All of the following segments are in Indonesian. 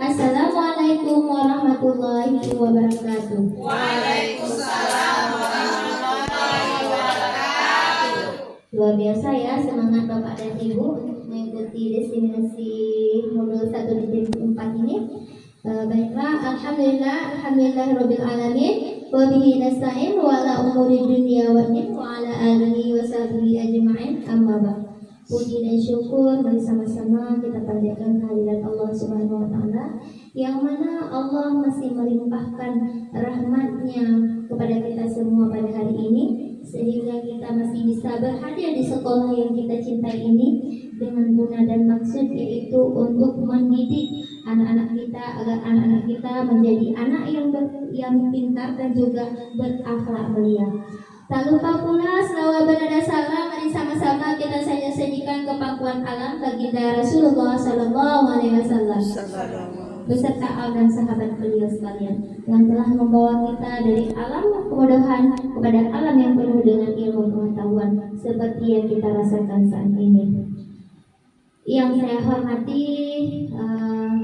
Assalamualaikum warahmatullahi wabarakatuh. Waalaikumsalam warahmatullahi wabarakatuh. Luar biasa ya semangat Bapak dan Ibu untuk mengikuti destinasi modul 1.4 ini. Baiklah, alhamdulillahirabbil alamin wa bihi nasta'in wa ala umuri dunya wa din wa ala alihi wa sahbihi ajma'in, amma ba'd. Puji dan syukur bersama-sama kita panjatkan kehadirat Allah Subhanahu wa taala, yang mana Allah masih melimpahkan rahmat-Nya kepada kita semua pada hari ini, sehingga kita masih bisa berhadir di sekolah yang kita cintai ini dengan guna dan maksud, yaitu untuk mendidik anak-anak kita agar anak-anak kita menjadi anak yang pintar dan juga berakhlak mulia. Tak lupa pula selawat dan salam, mari sama-sama kita sajikan ke pangkuan alam baginda Rasulullah Sallallahu Alaihi Wasallam beserta al dan sahabat beliau sekalian yang telah membawa kita dari alam kebodohan kepada alam yang penuh dengan ilmu pengetahuan seperti yang kita rasakan saat ini. Yang saya hormati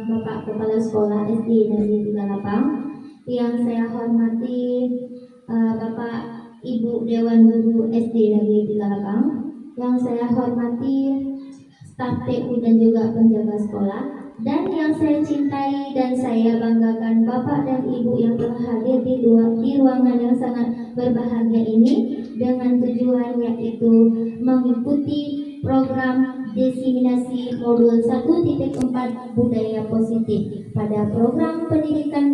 Bapak Kepala Sekolah SD Negeri 38, yang saya hormati Bapak Ibu Dewan Guru SD Negeri 38, yang saya hormati staf TU dan juga penjaga sekolah, dan yang saya cintai dan saya banggakan Bapak dan Ibu yang telah hadir di ruangan yang sangat berbahagia ini dengan tujuan yaitu mengikuti program diseminasi modul 1.4 budaya positif pada program pendidikan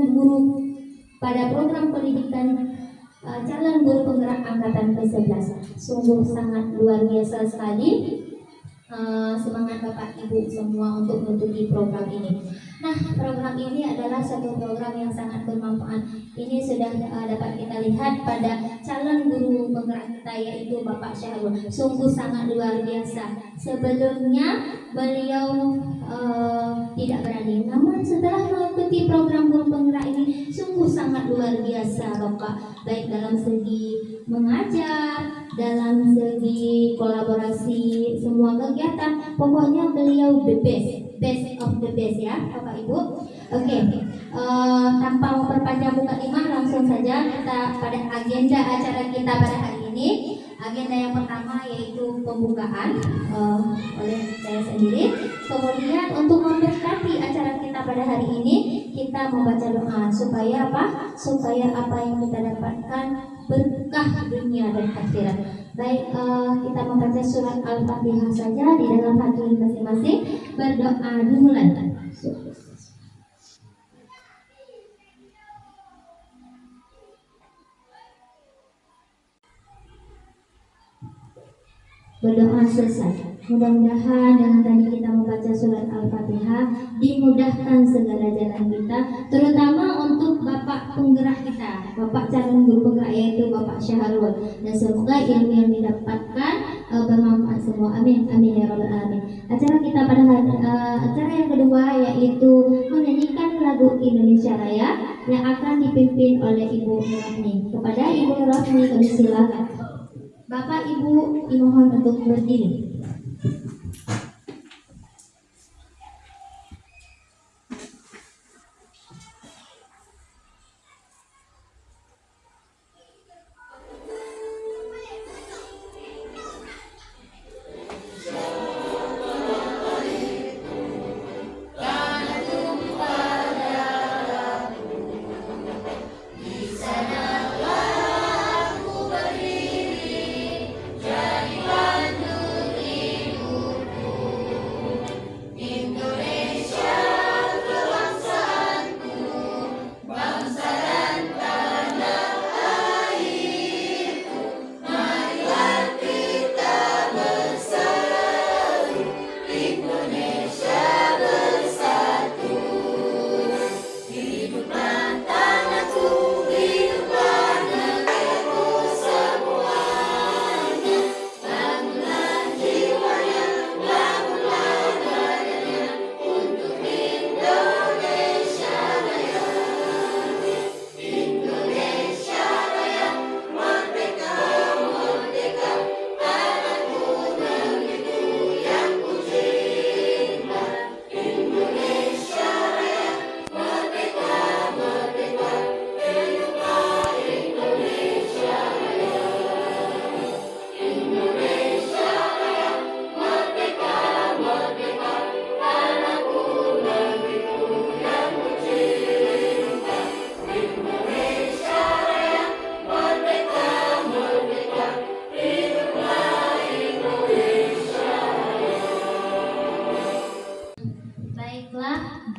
calon guru penggerak angkatan ke-11. Sungguh sangat luar biasa sekali semangat Bapak Ibu semua untuk mengikuti program ini. Nah, program ini adalah satu program yang sangat bermanfaat. Ini sudah dapat kita lihat pada calon guru penggerak kita, yaitu Bapak Syahrul. Sungguh sangat luar biasa. Sebelumnya beliau tidak berani, namun setelah mengikuti program guru penggerak ini sungguh sangat luar biasa Bapak, baik dalam segi mengajar, dalam segi kolaborasi, semua kegiatan, pokoknya beliau the best of the best ya Bapak Ibu. Oke, tanpa memperpanjang muka lima, langsung saja kita pada agenda acara kita pada hari ini. Agenda yang pertama yaitu pembukaan oleh saya sendiri. Kemudian untuk memberkati acara kita pada hari ini, kita membaca doa supaya apa? Supaya apa yang kita dapatkan berkah dunia dan akhirat. Baik, kita membaca surat Al-Fatihah saja di dalam hati masing-masing. Berdoa dimulai. Berdoa selesai. Mudah-mudahan dengan tadi kita membaca surat Al-Fatihah dimudahkan segala jalan kita, terutama untuk Bapak penggerak kita, Bapak calon guru penggerak yaitu Bapak Syahrul, dan semoga ilmu yang didapatkan bermanfaat semua. Amin amin ya rabbal alamin. Acara kita pada acara yang kedua yaitu menyanyikan lagu Indonesia Raya yang akan dipimpin oleh Ibu Nurahmi. Kepada Ibu Nurahmi kami silakan. Bapak Ibu dimohon untuk berdiri. Jadi pandu Baiklah,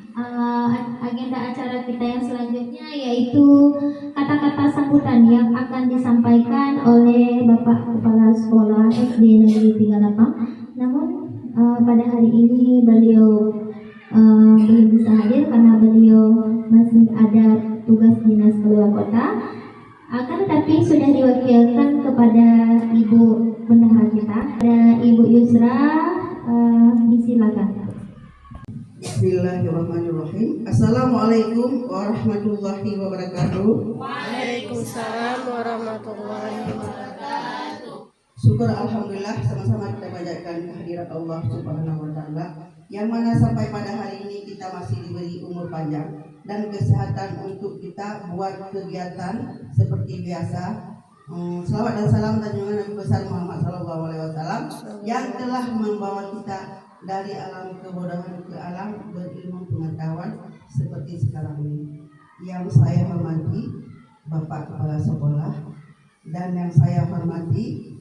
agenda acara kita yang selanjutnya yaitu kata-kata sambutan yang akan disampaikan oleh Bapak Kepala Sekolah SD Negeri 38. Namun pada hari ini beliau belum bisa hadir karena beliau masih ada tugas dinas keluar kota. Akan tetapi sudah diwakilkan kepada Ibu Bendahara kita, ada Ibu Yusra, disilakan. Bismillahirrahmanirrahim. Assalamualaikum warahmatullahi wabarakatuh. Waalaikumsalam warahmatullahi wabarakatuh. Syukur alhamdulillah sama-sama kita panjatkan kehadirat Allah Subhanahu wa taala yang mana sampai pada hari ini kita masih diberi umur panjang dan kesehatan untuk kita buat kegiatan seperti biasa. Selawat dan salam dan junjungan Nabi besar Muhammad SAW yang telah membawa kita dari alam kebodohan ke alam berilmu pengetahuan seperti sekarang ini. Yang saya hormati Bapak Kepala Sekolah dan yang saya hormati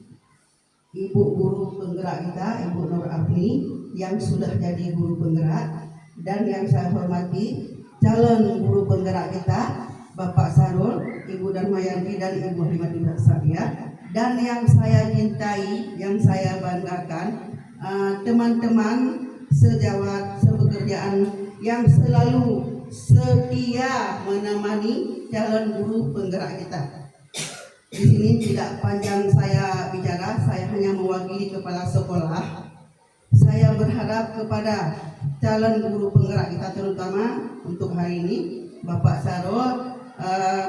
Ibu Guru Penggerak kita, Ibu Nur Afni yang sudah jadi guru penggerak, dan yang saya hormati calon guru penggerak kita Bapak Sarul, Ibu Darmayanti dan Ibu Halimatul Sa'diyah, dan yang saya cintai, yang saya banggakan teman-teman sejawat sepekerjaan yang selalu setia menemani calon guru penggerak kita. Di sini tidak panjang saya bicara, saya hanya mewakili kepala sekolah. Saya berharap kepada calon guru penggerak kita terutama untuk hari ini Bapak Sarul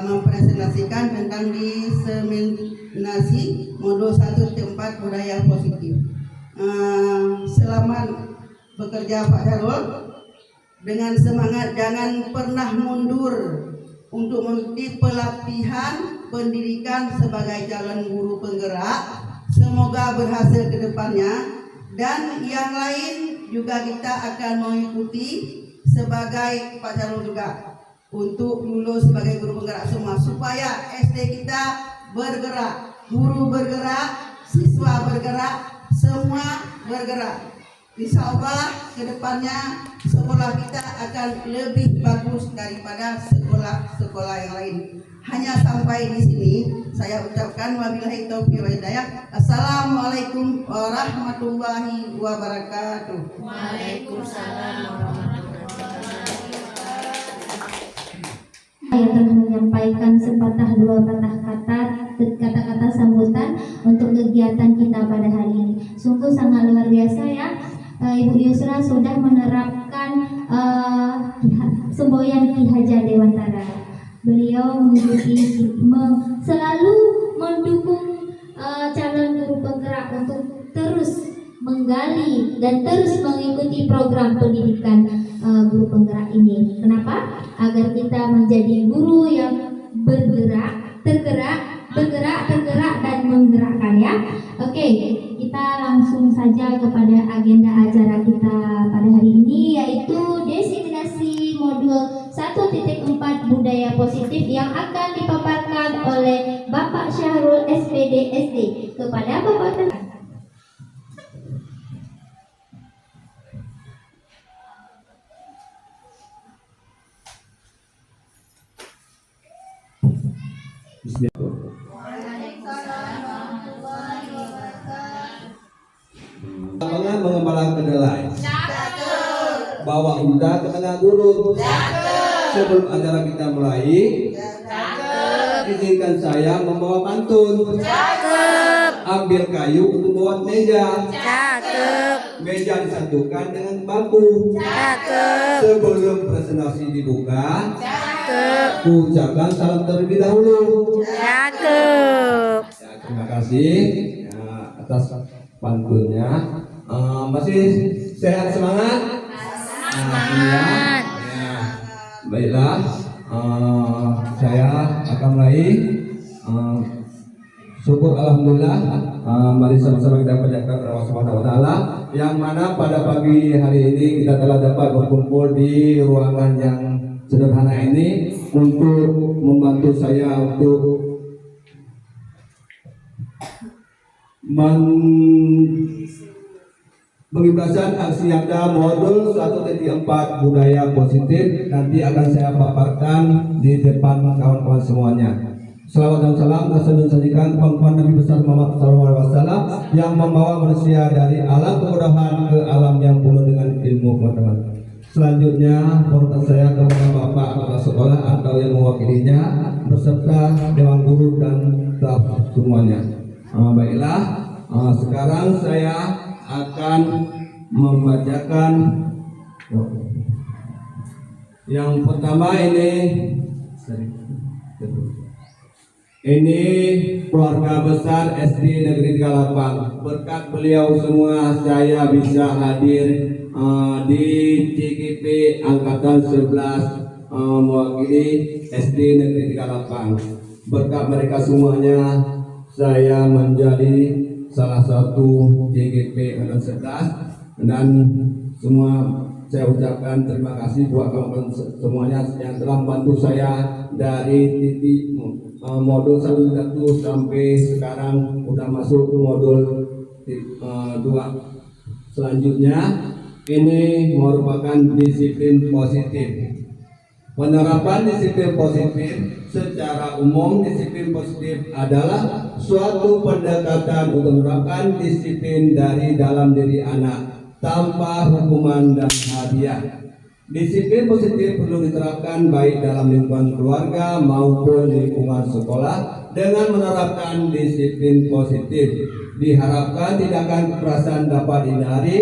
mempresentasikan tentang diseminasi modul 1 tempat budaya positif. Selamat bekerja Pak Sarul, dengan semangat jangan pernah mundur untuk mengikuti pelatihan pendidikan sebagai calon guru penggerak. Semoga berhasil ke depannya, dan yang lain juga kita akan mengikuti sebagai Pak Sarul juga untuk lulus sebagai guru penggerak semua, supaya SD kita bergerak, guru bergerak, siswa bergerak, semua bergerak. Insya Allah kedepannya sekolah kita akan lebih bagus daripada sekolah-sekolah yang lain. Hanya sampai di sini saya ucapkan wabillahi taufiq wal hidayah. Assalamualaikum warahmatullahi wabarakatuh. Waalaikumsalam warahmatullahi wabarakatuh. Saya telah menyampaikan sepatah dua patah kata-kata sambutan untuk kegiatan kita pada hari ini. Sungguh sangat luar biasa ya. Ibu Yusra sudah menerapkan semboyan Ki Hajar Dewantara. Beliau selalu mendukung calon guru penggerak untuk terus menggali dan terus mengikuti program pendidikan guru penggerak ini. Kenapa? Agar kita menjadi guru yang tergerak dan menggerakkan ya. Oke, kita langsung saja kepada agenda acara kita pada hari ini, yaitu diseminasi modul 1.4 budaya positif yang akan dipaparkan oleh Bapak Syahrul SPD SD. Kepada Bapak Mengembalakan kedelai, bawa unta ke tengah gurun. Sebelum acara kita mulai, izinkan saya membawa pantun. Ambil kayu untuk buat meja. Meja disatukan dengan bambu. Sebelum presentasi dibuka, ucapkan salam terlebih dahulu. Terima kasih atas pantunnya. Masih sehat, semangat? Iya. Baiklah, saya akan mulai. Syukur alhamdulillah. Mari sama-sama kita panjatkan Allah Subhanahu wa taala, yang mana pada pagi hari ini kita telah dapat berkumpul di ruangan yang sederhana ini untuk membantu saya untuk Pengimplasan aksi Yangda modul 1.4 budaya positif nanti akan saya paparkan di depan kawan-kawan semuanya. Salawat dan salam tersajikan pengumuman Nabi besar Muhammad SAW yang membawa manusia dari alam kemudahan ke alam yang penuh dengan ilmu pengetahuan. Selanjutnya, permintaan saya kepada Bapak Kepala Sekolah atau yang mewakilinya beserta Dewan Guru dan staf semuanya. Baiklah, sekarang saya akan membacakan yang pertama ini keluarga besar SD Negeri 38. Berkat beliau semua saya bisa hadir di CGP Angkatan 11 mewakili SD Negeri 38. Berkat mereka semuanya saya menjadi salah satu CGP Angkatan 11 dan semua saya ucapkan terima kasih buat kawan-kawan semuanya yang telah membantu saya dari titik modul 1 sampai sekarang udah masuk ke modul 2. Selanjutnya ini merupakan disiplin positif. Penerapan disiplin positif secara umum, disiplin positif adalah suatu pendekatan untuk menerapkan disiplin dari dalam diri anak tanpa hukuman dan hadiah. Disiplin positif perlu diterapkan baik dalam lingkungan keluarga maupun lingkungan sekolah. Dengan menerapkan disiplin positif diharapkan tindakan kekerasan dapat dihindari.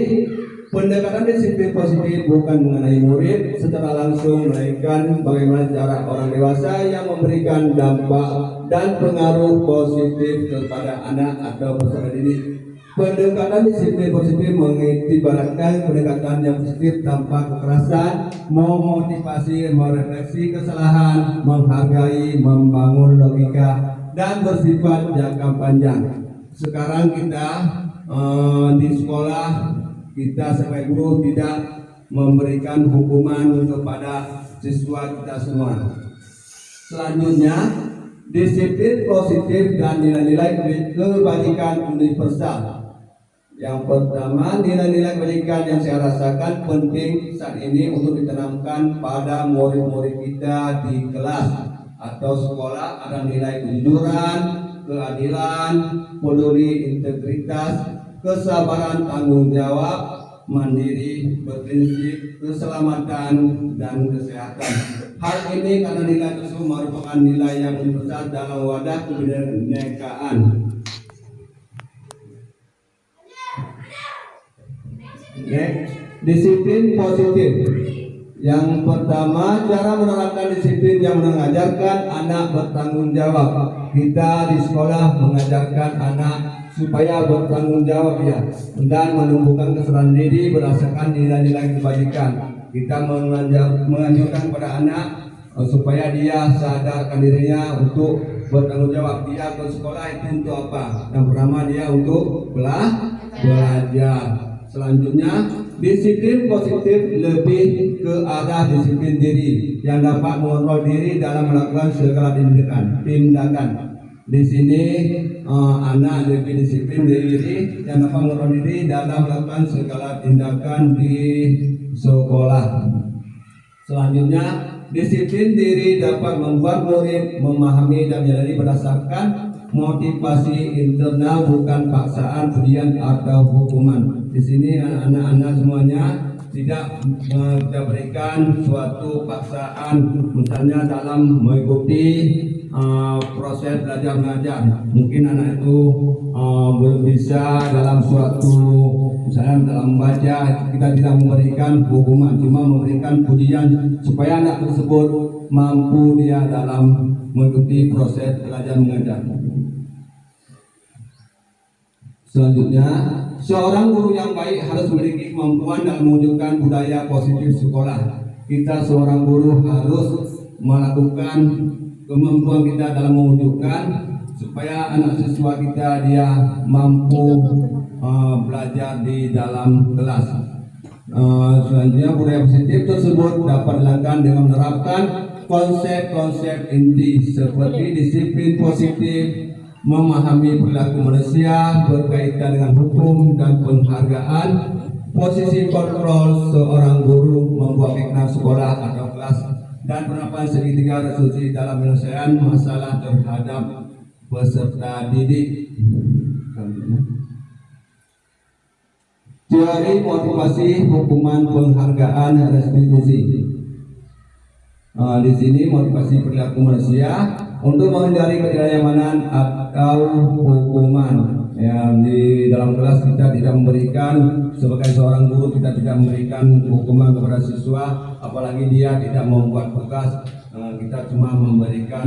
Pendekatan disiplin positif bukan mengenai murid secara langsung, melainkan bagaimana cara orang dewasa yang memberikan dampak dan pengaruh positif kepada anak atau peserta didik. Pendekatan disiplin positif mengibaratkan pendekatan yang positif tanpa kekerasan, memotivasi, merefleksi kesalahan, menghargai, membangun logika, dan bersifat jangka panjang. Sekarang kita di sekolah, kita sebagai guru tidak memberikan hukuman kepada siswa kita semua. Selanjutnya, disiplin positif dan nilai-nilai kebajikan universal. Yang pertama, nilai-nilai kebajikan yang saya rasakan penting saat ini untuk ditanamkan pada murid-murid kita di kelas atau sekolah. Ada nilai kejujuran, keadilan, peduli, integritas, kesabaran, tanggung jawab, mandiri, berprinsip, keselamatan, dan kesehatan. Hal ini karena nilai tersebut merupakan nilai yang universal dalam wadah kebinekaan. Disiplin positif. Yang pertama, cara menerapkan disiplin yang mengajarkan anak bertanggung jawab. Kita di sekolah mengajarkan anak supaya bertanggung jawab ya, dan menumbuhkan kesadaran diri berdasarkan nilai-nilai kebajikan. Kita menganjurkan kepada anak supaya dia sadarkan dirinya untuk bertanggung jawab. Dia ke sekolah itu untuk apa? Yang pertama dia untuk belajar. Selanjutnya, disiplin positif lebih ke arah disiplin diri yang dapat mengontrol diri dalam melakukan segala tindakan. Di sini anak lebih disiplin diri yang dapat mengontrol diri dalam melakukan segala tindakan di sekolah. Selanjutnya, disiplin diri dapat membuat murid memahami dan menyadari berdasarkan motivasi internal, bukan paksaan, pujian atau hukuman. Di sini anak-anak semuanya tidak kita berikan suatu paksaan, misalnya dalam mengikuti proses belajar mengajar. Mungkin anak itu belum bisa dalam suatu, misalnya dalam membaca, kita tidak memberikan hukuman, cuma memberikan pujian supaya anak tersebut mampu dia dalam mengikuti proses belajar mengajar. Selanjutnya, seorang guru yang baik harus memiliki kemampuan dalam mewujudkan budaya positif sekolah. Kita seorang guru harus melakukan kemampuan kita dalam mewujudkan supaya anak siswa kita dia mampu belajar di dalam kelas. Selanjutnya, budaya positif tersebut dapat dilakukan dengan menerapkan konsep-konsep inti seperti disiplin positif, memahami perilaku manusia berkaitan dengan hukum dan penghargaan, posisi kontrol seorang guru membuat hikmah sekolah atau kelas, dan penerapan segitiga resolusi dalam penyelesaian masalah terhadap peserta didik. Teori motivasi, hukuman, penghargaan, restitusi. Di sini motivasi perilaku manusia untuk menghindari ketidaknyamanan atau hukuman. Ya, di dalam kelas kita tidak memberikan, sebagai seorang guru kita tidak memberikan hukuman kepada siswa, apalagi dia tidak membuat tugas. Kita cuma memberikan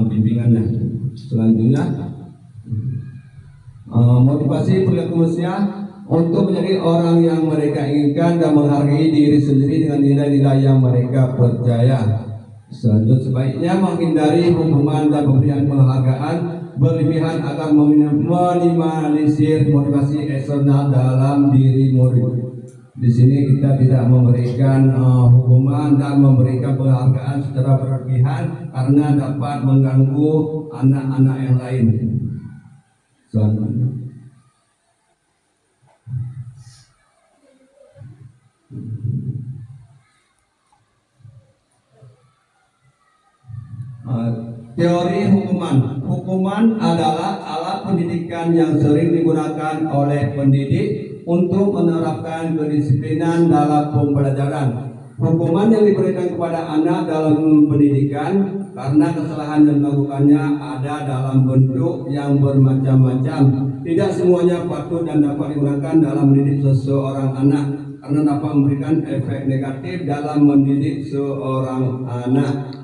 bimbingannya. Selanjutnya, motivasi perilaku manusia untuk menjadi orang yang mereka inginkan dan menghargai diri sendiri dengan nilai-nilai yang mereka percaya. Selanjutnya, sebaiknya menghindari hukuman dan pemberian penghargaan berlebihan agar meminimalisir motivasi eksternal dalam diri murid. Di sini kita tidak memberikan hukuman dan memberikan penghargaan secara berlebihan karena dapat mengganggu anak-anak yang lain. Selanjutnya, teori hukuman. Hukuman adalah alat pendidikan yang sering digunakan oleh pendidik untuk menerapkan kedisiplinan dalam pembelajaran. Hukuman yang diberikan kepada anak dalam pendidikan karena kesalahan yang dilakukannya ada dalam bentuk yang bermacam-macam. Tidak semuanya patut dan dapat digunakan dalam mendidik seseorang anak karena dapat memberikan efek negatif dalam mendidik seorang anak.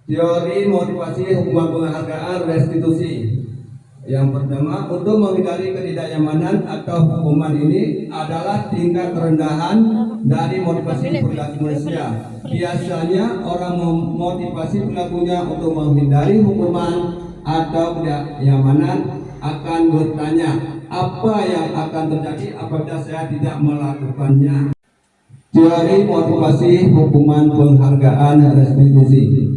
Teori motivasi, hukuman, penghargaan, restitusi. Yang pertama, untuk menghindari ketidaknyamanan atau hukuman ini adalah tingkat kerendahan dari motivasi perilaku manusia. Biasanya orang memotivasi perilakunya untuk menghindari hukuman atau ketidaknyamanan akan bertanya, apa yang akan terjadi apabila saya tidak melakukannya. Teori motivasi, hukuman, penghargaan, restitusi.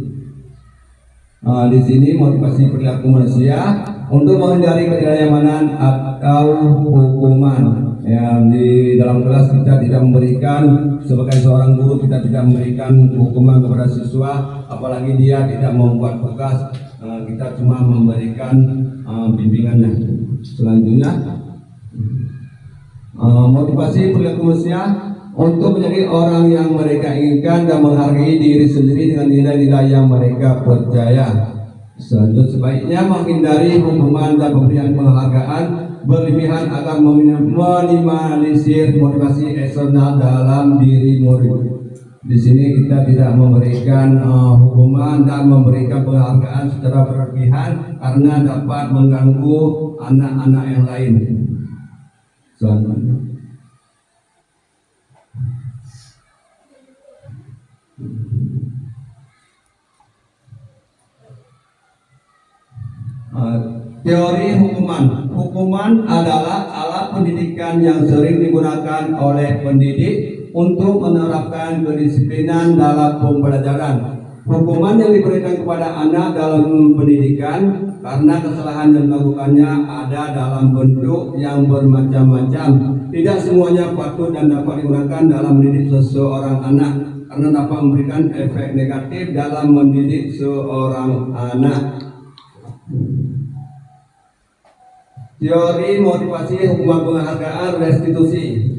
Di sini motivasi perilaku manusia untuk menghindari ketidaknyamanan atau hukuman. Ya, di dalam kelas kita tidak memberikan, sebagai seorang guru kita tidak memberikan hukuman kepada siswa, apalagi dia tidak membuat tugas. Kita cuma memberikan bimbingannya. Selanjutnya, motivasi perilaku manusia untuk menjadi orang yang mereka inginkan dan menghargai diri sendiri dengan nilai-nilai yang mereka percaya. Selanjutnya, sebaiknya menghindari hukuman dan pemberian penghargaan berlebihan agar meminimalisir motivasi eksternal dalam diri murid. Di sini kita tidak memberikan hukuman dan memberikan penghargaan secara berlebihan karena dapat mengganggu anak-anak yang lain. Selanjutnya, teori hukuman. Hukuman adalah alat pendidikan yang sering digunakan oleh pendidik untuk menerapkan kedisiplinan dalam pembelajaran. Hukuman yang diberikan kepada anak dalam pendidikan karena kesalahan yang dilakukannya ada dalam bentuk yang bermacam-macam. Tidak semuanya patut dan dapat digunakan dalam mendidik seseorang anak karena dapat memberikan efek negatif dalam mendidik seorang anak. Teori motivasi, hukuman, penghargaan, restitusi.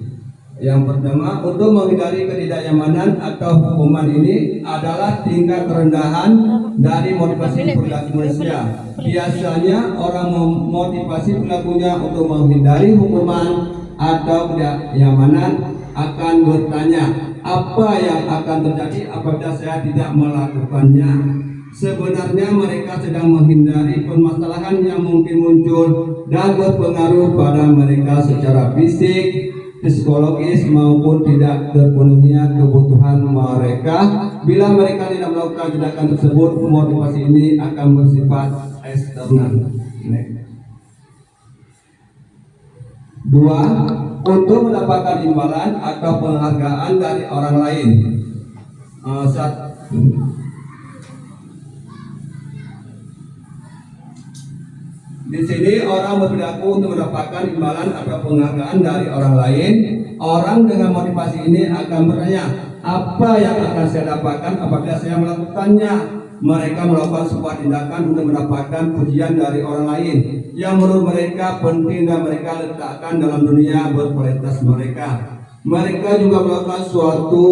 Yang pertama, untuk menghindari ketidaknyamanan atau hukuman ini adalah tingkat kerendahan dari motivasi perilaku manusia. Biasanya orang memotivasi perilakunya untuk menghindari hukuman atau ketidaknyamanan akan bertanya, apa yang akan terjadi apabila saya tidak melakukannya. Sebenarnya mereka sedang menghindari permasalahan yang mungkin muncul dan berpengaruh pada mereka secara fisik, psikologis maupun tidak terpenuhinya kebutuhan mereka. Bila mereka tidak melakukan tindakan tersebut, motivasi ini akan bersifat eksternal. Dua, untuk mendapatkan imbalan atau penghargaan dari orang lain. Di sini orang berperilaku untuk mendapatkan imbalan atau penghargaan dari orang lain. Orang dengan motivasi ini akan bertanya, apa yang akan saya dapatkan apabila saya melakukannya? Mereka melakukan sebuah tindakan untuk mendapatkan pujian dari orang lain yang menurut mereka penting dan mereka letakkan dalam dunia berkualitas mereka. Mereka juga melakukan suatu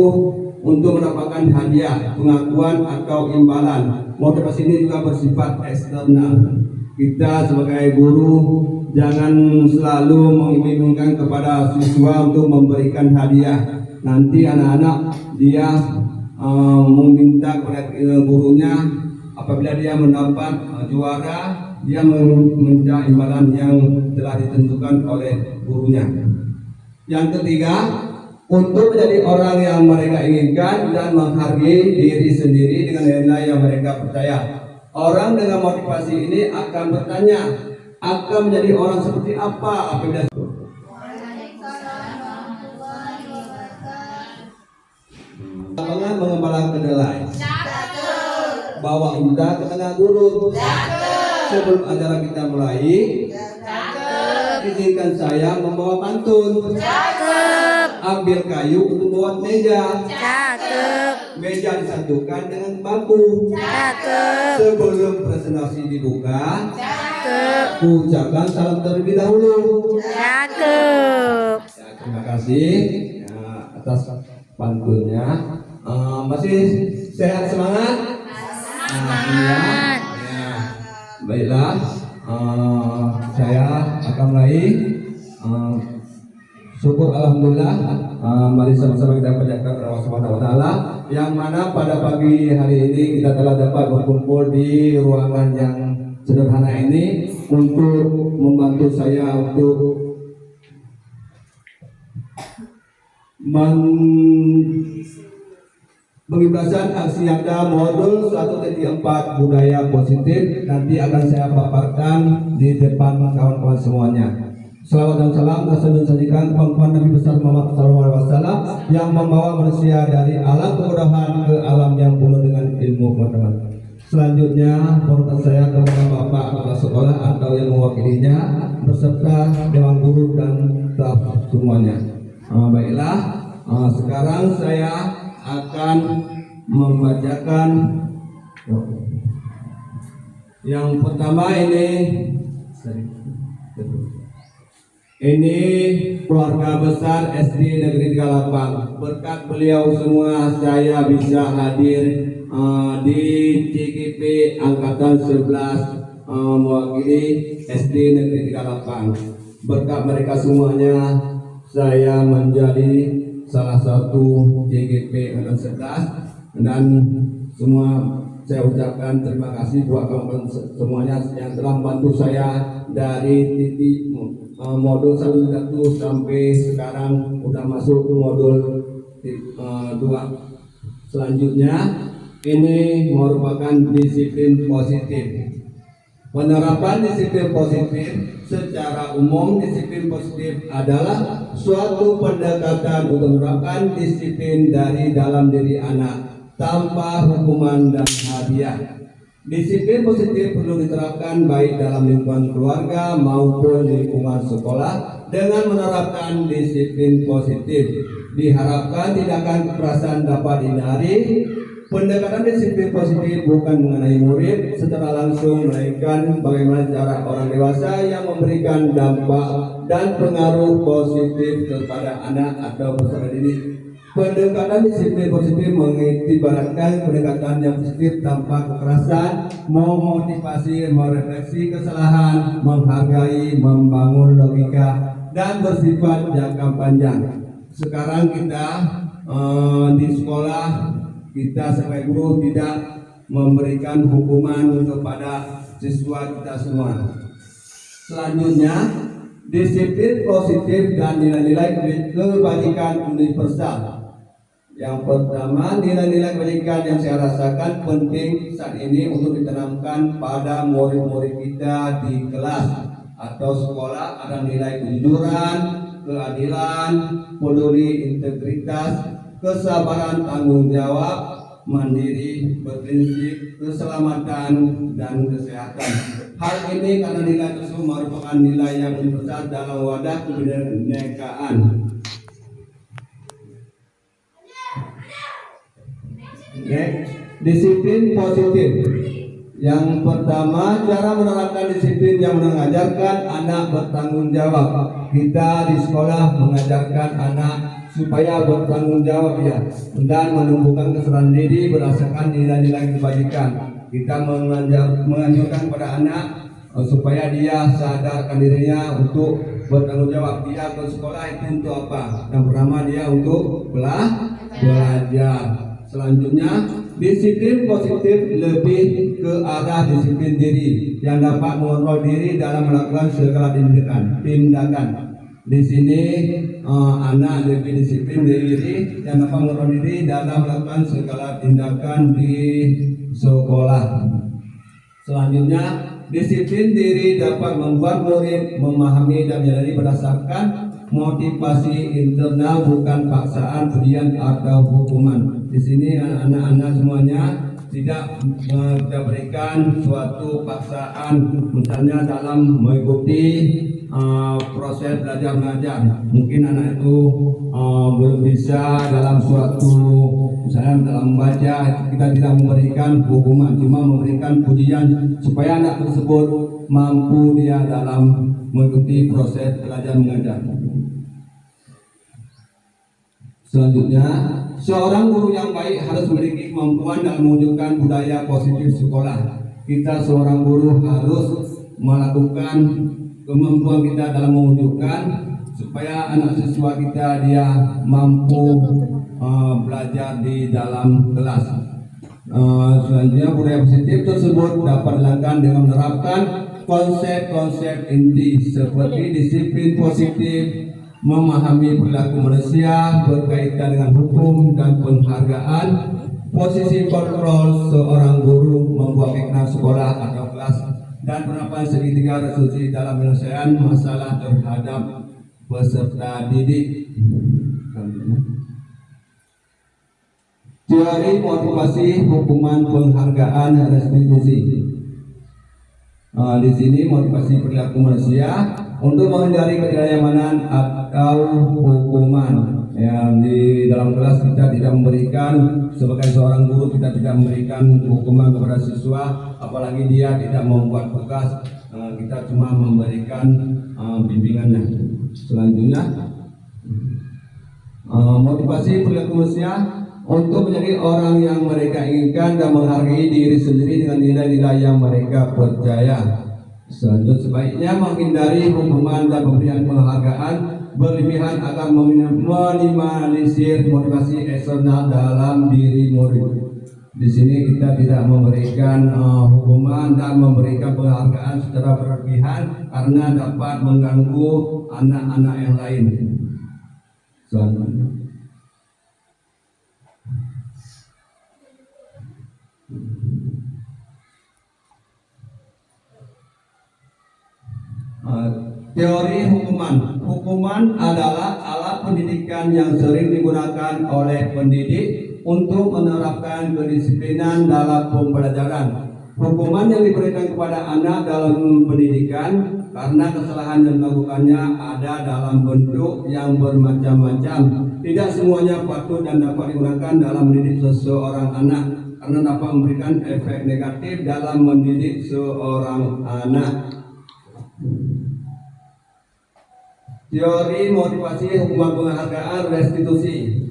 untuk mendapatkan hadiah, pengakuan atau imbalan. Motivasi ini juga bersifat eksternal. Kita sebagai guru jangan selalu mengiming-imingkan kepada siswa untuk memberikan hadiah. Nanti anak-anak dia meminta kepada gurunya, apabila dia mendapat juara, dia meminta imbalan yang telah ditentukan oleh gurunya. Yang ketiga, untuk menjadi orang yang mereka inginkan dan menghargai diri sendiri dengan nilai yang mereka percaya. Orang dengan motivasi ini akan bertanya, akan menjadi orang seperti apa apabila lapangan mengembala kedelai. Bawa unta ke tengah gurun. Sebelum acara kita mulai, izinkan saya membawa pantun. Ambil kayu untuk buat meja. Meja disatukan dengan bambu. Sebelum presentasi dibuka, ucapkan salam terlebih dahulu. Terima kasih atas pantunnya. Masih sehat, semangat? Ya. Baiklah, saya akan mulai. Syukur alhamdulillah, mari sama-sama kita panjatkan Allah Subhanahu wa taala yang mana pada pagi hari ini kita telah dapat berkumpul di ruangan yang sederhana ini untuk membantu saya untuk mengibasan aksi Yakda modul 1.4 budaya positif. Nanti akan saya paparkan di depan kawan-kawan semuanya. Salawat dan salam tersajikan kepada Nabi besar Muhammad SAW yang membawa manusia dari alam kemudahan ke alam yang penuh dengan ilmu pengetahuan. Selanjutnya, hormat saya kepada Bapak Kepala Sekolah atau yang mewakilinya beserta Dewan Guru dan staf semuanya. Baiklah, sekarang saya akan membacakan yang pertama ini keluarga besar SD Negeri 38. Berkat beliau semua saya bisa hadir di CGP Angkatan 11 mewakili SD Negeri 38. Berkat mereka semuanya saya menjadi salah satu CGP Angkatan 11 dan semua saya ucapkan terima kasih buat kawan-kawan semuanya yang telah membantu saya dari titik modul 1 sampai sekarang udah masuk ke modul 2. Selanjutnya ini merupakan disiplin positif. Penerapan disiplin positif secara umum, disiplin positif adalah suatu pendekatan untuk menerapkan disiplin dari dalam diri anak tanpa hukuman dan hadiah. Disiplin positif perlu diterapkan baik dalam lingkungan keluarga maupun lingkungan sekolah. Dengan menerapkan disiplin positif, diharapkan tindakan kekerasan dapat dihindari. Pendekatan disiplin positif bukan mengenai murid secara langsung, melainkan bagaimana cara orang dewasa yang memberikan dampak dan pengaruh positif kepada anak atau peserta didik. Pendekatan disiplin positif mengibaratkan pendekatan yang positif tanpa kekerasan, memotivasi, merefleksi kesalahan, menghargai, membangun logika, dan bersifat jangka panjang. Sekarang kita di sekolah, kita sebagai guru tidak memberikan hukuman kepada siswa kita semua. Selanjutnya, disiplin positif dan nilai-nilai kebajikan universal. Yang pertama, nilai-nilai kebajikan yang saya rasakan penting saat ini untuk ditanamkan pada murid-murid kita di kelas atau sekolah. Ada nilai kejujuran, keadilan, peduli, integritas, kesabaran, tanggung jawab, mandiri, berprinsip keselamatan dan kesehatan. Hal ini karena nilai tersebut merupakan nilai yang besar dalam wadah kebinekaan. Disiplin positif. Yang pertama, cara menerapkan disiplin yang mengajarkan anak bertanggung jawab. Kita di sekolah mengajarkan anak supaya bertanggung jawab ya, dan menumbuhkan kesadaran diri berdasarkan nilai-nilai kebajikan. Kita menganjurkan kepada anak supaya dia sadarkan dirinya untuk bertanggung jawab. Dia ke sekolah itu untuk apa? Yang pertama dia untuk belajar. Selanjutnya, disiplin positif lebih ke arah disiplin diri yang dapat mengontrol diri dalam melakukan segala tindakan. Di sini anak lebih disiplin diri yang dapat mengontrol diri dalam melakukan segala tindakan di sekolah. Selanjutnya, disiplin diri dapat membuat murid memahami dan menyadari berdasarkan motivasi internal, bukan paksaan, pujian atau hukuman. Di sini anak-anak semuanya tidak kita berikan suatu paksaan, misalnya dalam mengikuti proses belajar mengajar. Mungkin anak itu belum bisa dalam suatu, misalnya dalam membaca, kita tidak memberikan hukuman, cuma memberikan pujian supaya anak tersebut mampu dia dalam mengikuti proses belajar mengajar. Selanjutnya, seorang guru yang baik harus memiliki kemampuan dalam mewujudkan budaya positif sekolah. Kita seorang guru harus melakukan kemampuan kita dalam mewujudkan supaya anak siswa kita dia mampu belajar di dalam kelas. Selanjutnya, budaya positif tersebut dapat dilakukan dengan menerapkan konsep-konsep inti seperti disiplin positif, memahami perilaku manusia berkaitan dengan hukum dan penghargaan, posisi kontrol seorang guru, membuat kegiatan sekolah atau kelas, dan penerapan segitiga resolusi dalam penyelesaian masalah terhadap peserta didik. Teori motivasi, hukuman, penghargaan, restitusi. Di sini motivasi perilaku manusia untuk menghindari ketidaknyamanan atau hukuman. Ya, di dalam kelas kita tidak memberikan, sebagai seorang guru kita tidak memberikan hukuman kepada siswa, apalagi dia tidak membuat tugas. Kita cuma memberikan bimbingannya. Selanjutnya, motivasi perilaku manusia untuk menjadi orang yang mereka inginkan dan menghargai diri sendiri dengan nilai-nilai yang mereka percaya. Selanjutnya, sebaiknya menghindari hukuman dan pemberian penghargaan berlebihan agar meminimalisir motivasi eksternal dalam diri murid. Di sini kita tidak memberikan hukuman dan memberikan penghargaan secara berlebihan karena dapat mengganggu anak-anak yang lain. Selanjutnya, teori hukuman. Hukuman adalah alat pendidikan yang sering digunakan oleh pendidik untuk menerapkan kedisiplinan dalam pembelajaran. Hukuman yang diberikan kepada anak dalam pendidikan karena kesalahan yang dilakukannya ada dalam bentuk yang bermacam-macam. Tidak semuanya patut dan dapat digunakan dalam mendidik seseorang anak karena dapat memberikan efek negatif dalam mendidik seorang anak. Teori motivasi, hukuman, penghargaan, restitusi.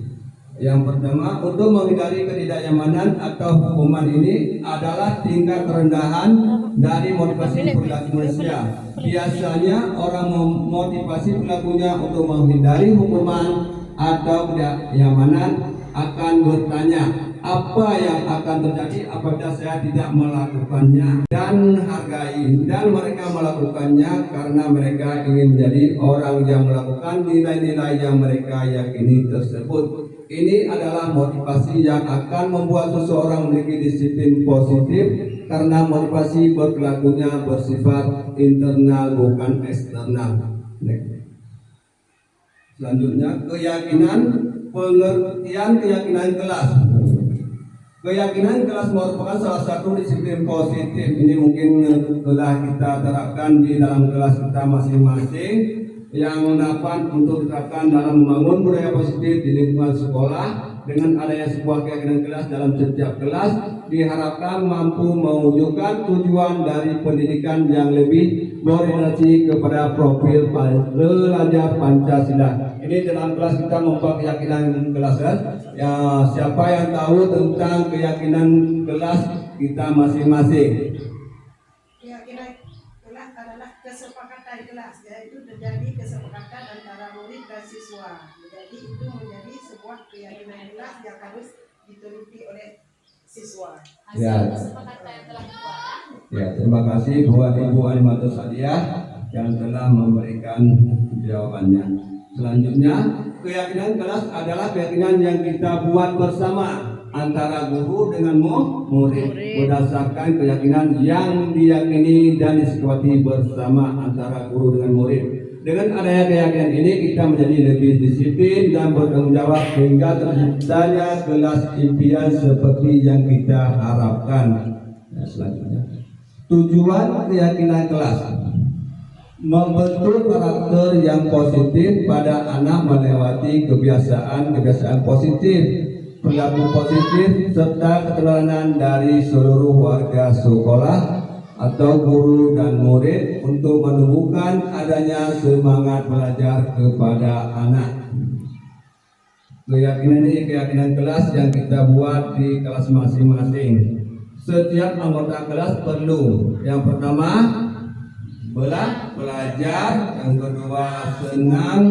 Yang pertama, untuk menghindari ketidaknyamanan atau hukuman ini adalah tingkat kerendahan dari motivasi perilaku manusia. Biasanya orang memotivasi perilakunya untuk menghindari hukuman atau ketidaknyamanan akan bertanya, apa yang akan terjadi apabila saya tidak melakukannya, dan hargai, dan mereka melakukannya karena mereka ingin menjadi orang yang melakukan nilai-nilai yang mereka yakini tersebut. Ini adalah motivasi yang akan membuat seseorang memiliki disiplin positif karena motivasi berlakunya bersifat internal bukan eksternal. Selanjutnya, keyakinan, pengertian keyakinan kelas. Keyakinan kelas merupakan salah satu disiplin positif. Ini mungkin telah kita terapkan di dalam kelas kita masing-masing yang dapat untuk diterapkan dalam membangun budaya positif di lingkungan sekolah. Dengan adanya sebuah keyakinan kelas dalam setiap kelas diharapkan mampu mewujudkan tujuan dari pendidikan yang lebih berorientasi kepada profil pelajar Pancasila. Ini dalam kelas kita membuat keyakinan kelas ya. Siapa yang tahu tentang keyakinan kelas kita masing-masing? Keyakinan kelas adalah kesepakatan kelas, yaitu terjadi kesepakatan antara murid dan siswa. Jadi itu menjadi sebuah keyakinan kelas yang harus diteliti oleh siswa. Ya. Ya, terima kasih buat Ibu Animatus Hadiah yang telah memberikan jawabannya. Selanjutnya, keyakinan kelas adalah keyakinan yang kita buat bersama antara guru dengan murid berdasarkan keyakinan yang diyakini dan disepakati bersama antara guru dengan murid. Dengan adanya keyakinan ini kita menjadi lebih disiplin dan bertanggung jawab hingga terciptanya kelas impian seperti yang kita harapkan. Ya, selanjutnya, tujuan keyakinan kelas membentuk karakter yang positif pada anak melewati kebiasaan positif, perilaku positif serta keteladanan dari seluruh warga sekolah atau guru dan murid untuk menumbuhkan adanya semangat belajar kepada anak. Keyakinan ini keyakinan kelas yang kita buat di kelas masing-masing. Setiap anggota kelas perlu yang pertama belajar, yang kedua senang,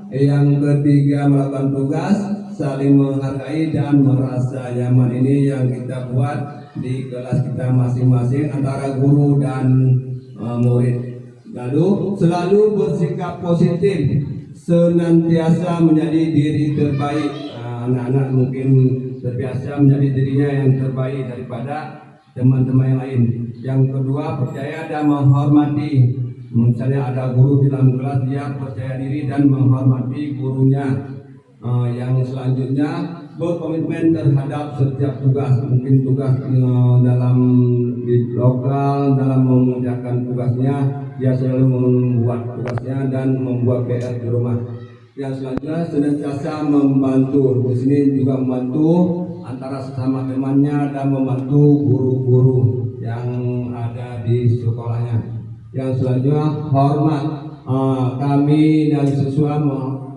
yang ketiga melakukan tugas, saling menghargai dan merasa nyaman. Ini yang kita buat di kelas kita masing-masing antara guru dan murid. Lalu selalu bersikap positif, senantiasa menjadi diri terbaik. Anak-anak mungkin terbiasa menjadi dirinya yang terbaik daripada teman-teman yang lain. Yang kedua, percaya dan menghormati. Misalnya ada guru di dalam kelas, dia percaya diri dan menghormati gurunya. Yang selanjutnya, berkomitmen terhadap setiap tugas, mungkin tugas dalam di lokal, dalam mengerjakan tugasnya, dia selalu membuat tugasnya dan membuat PR di rumah. Yang selanjutnya, senantiasa membantu. Di sini juga membantu antara sesama temannya dan membantu guru-guru yang ada di sekolahnya. Yang selanjutnya, hormat. Kami dan siswa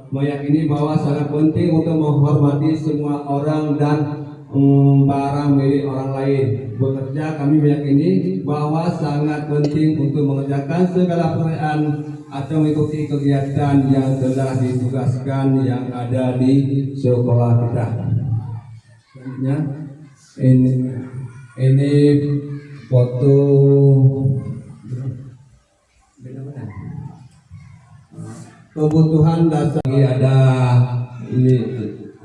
meyakini bahwa sangat penting untuk menghormati semua orang dan barang milik orang lain. Bekerja, kami meyakini bahwa sangat penting untuk mengerjakan segala pekerjaan atau mengikuti kegiatan yang telah ditugaskan yang ada di sekolah kita. Selanjutnya, ini foto kebutuhan dasar. Ada ini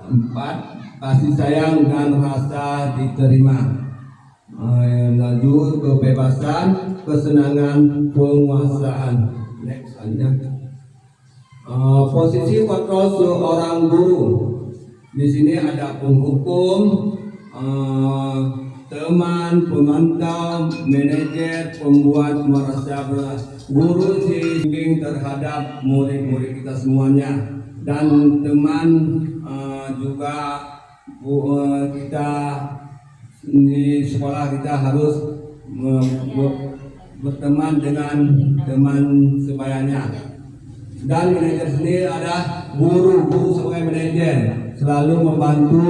4, kasih sayang dan rasa diterima. Lanjut, kebebasan, kesenangan, penguasaan. Next aja. Posisi kontrol seorang guru. Di sini ada penghukum, teman, pemantau, manajer, pembuat merasa guru bimbing terhadap murid-murid kita semuanya, dan teman juga kita di sekolah kita harus berteman dengan teman sebayanya. Dan manajer sendiri ada guru sebagai manajer selalu membantu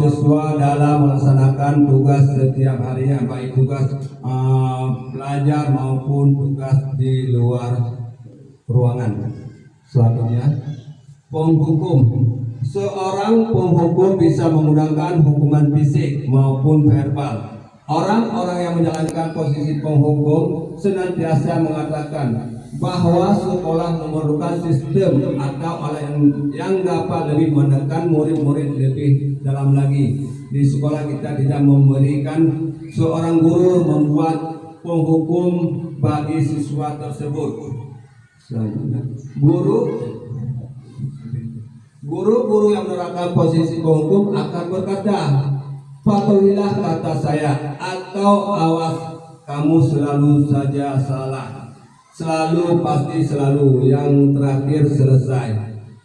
siswa dalam melaksanakan tugas setiap harinya, baik tugas belajar maupun tugas di luar ruangan. Selanjutnya, penghukum. Seorang penghukum bisa menggunakan hukuman fisik maupun verbal. Orang-orang yang menjalankan posisi penghukum senantiasa mengatakan bahwa sekolah memerlukan sistem atau alat yang dapat lebih menekan murid-murid lebih dalam lagi. Di sekolah kita tidak memberikan seorang guru membuat penghukum bagi siswa tersebut. Selanjutnya, guru yang menerapkan posisi penghukum akan berkata, patuhilah kata saya, atau awas kamu selalu saja salah. Selalu, pasti selalu. Yang terakhir selesai.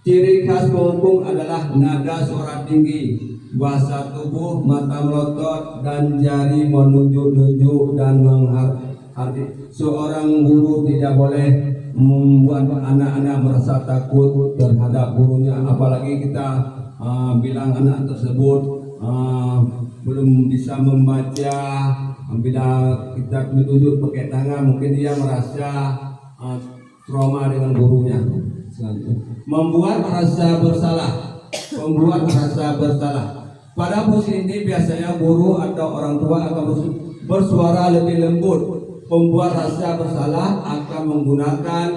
Ciri khas penghukum adalah nada suara tinggi, bahasa tubuh, mata melotot, dan jari menunjuk-nunjuk dan menghati. Seorang guru tidak boleh membuat anak-anak merasa takut terhadap gurunya, apalagi kita bilang anak tersebut belum bisa membaca. Bila kita tunjuk pakai tangan, mungkin dia merasa trauma dengan gurunya. Membuat merasa bersalah, pada posisi ini biasanya guru atau orang tua akan bersuara lebih lembut. Pembuat rasa bersalah akan menggunakan